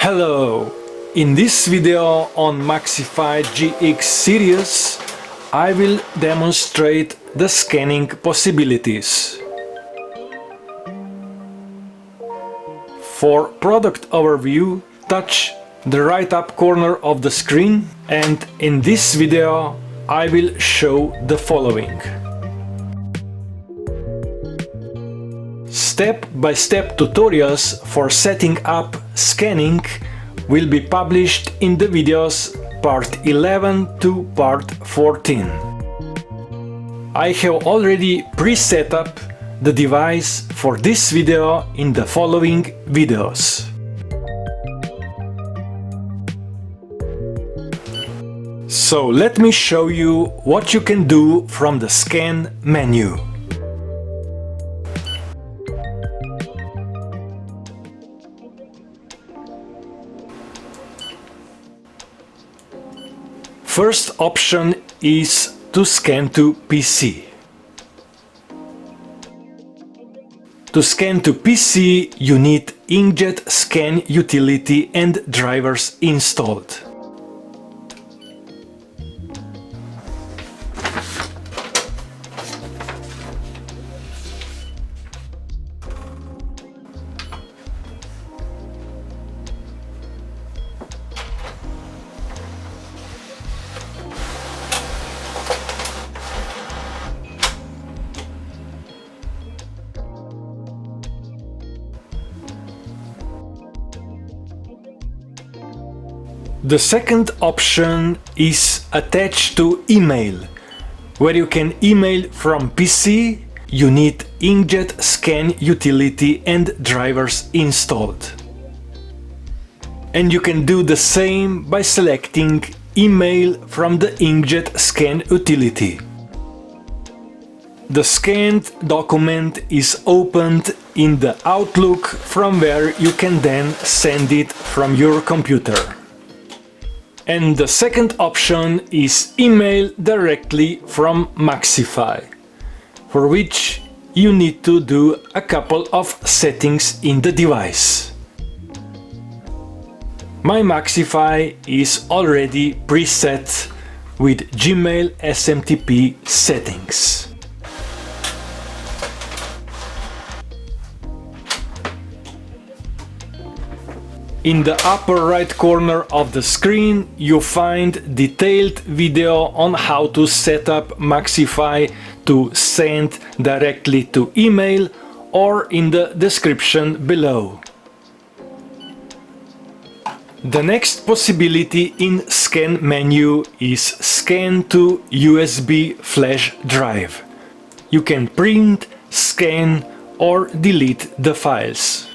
Hello! In this video on MAXIFY GX series, I will demonstrate the scanning possibilities. For product overview, touch the right up corner of the screen, and in this video I will show the following. Step-by-step tutorials for setting up scanning will be published in the videos part 11 to part 14. I have already pre-set up the device for this video in the following videos. So let me show you what you can do from the scan menu. First option is to scan to PC. To scan to PC, you need inkjet scan utility and drivers installed. The second option is attached to email. Where you can email from PC, you need inkjet scan utility and drivers installed. And you can do the same by selecting email from the inkjet scan utility. The scanned document is opened in the Outlook, from where you can then send it from your computer. And the second option is email directly from MAXIFY, for which you need to do a couple of settings in the device. My MAXIFY is already preset with Gmail SMTP settings. In the upper right corner of the screen, you find detailed video on how to set up MAXIFY to send directly to email, or in the description below. The next possibility in scan menu is scan to USB flash drive. You can print, scan or delete the files.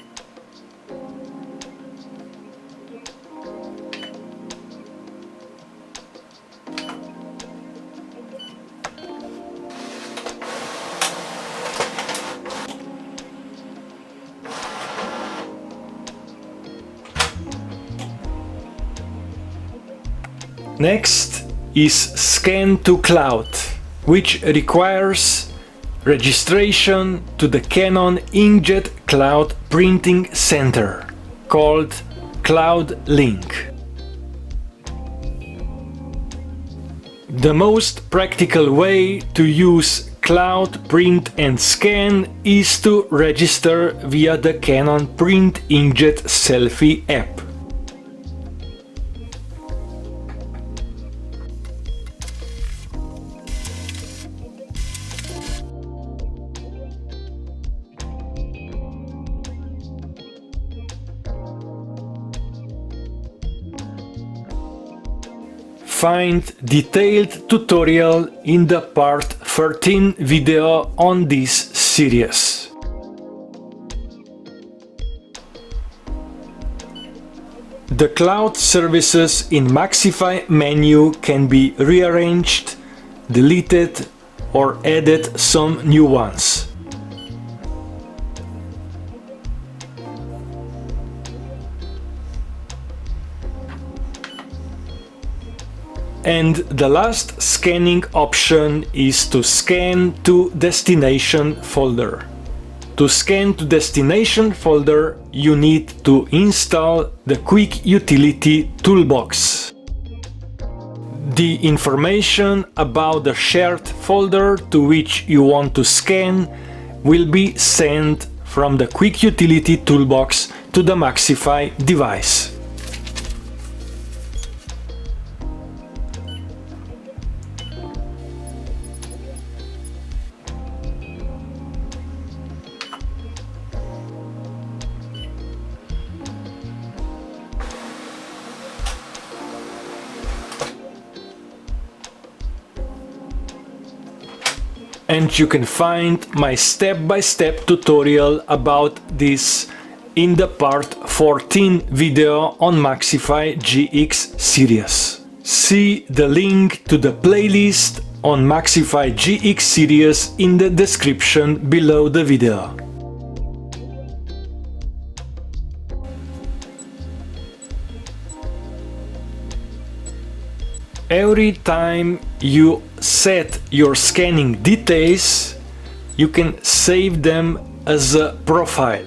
Next is scan to cloud, which requires registration to the Canon inkjet cloud printing center, called Cloud Link. The most practical way to use Cloud Print and Scan is to register via the Canon Print Inkjet Selfie app. Find detailed tutorial in the part 13 video on this series. The cloud services in MAXIFY menu can be rearranged, deleted or added some new ones. And the last scanning option is to scan to destination folder. To scan to destination folder, you need to install the Quick Utility Toolbox. The information about the shared folder to which you want to scan will be sent from the Quick Utility Toolbox to the MAXIFY device. And you can find my step-by-step tutorial about this in the part 14 video on MAXIFY GX series. See the link to the playlist on MAXIFY GX series in the description below the video. Every time you set your scanning details, you can save them as a profile.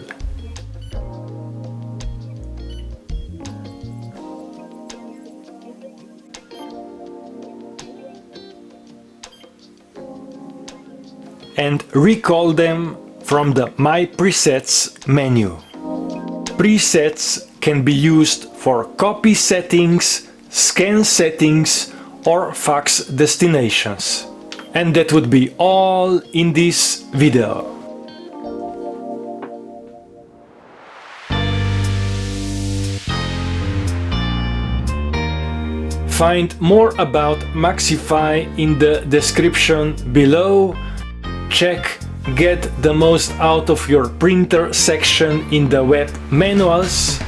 And recall them from the My Presets menu. Presets can be used for copy settings, scan settings, or fax destinations. And that would be all in this video. Find more about MAXIFY in the description below. Check Get the Most Out of Your Printer section in the web manuals.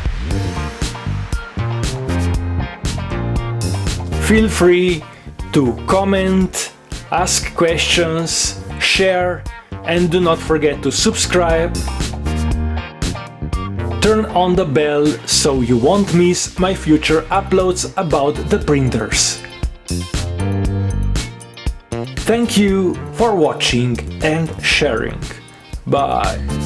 Feel free to comment, ask questions, share, and do not forget to subscribe. Turn on the bell so you won't miss my future uploads about the printers. Thank you for watching and sharing. Bye.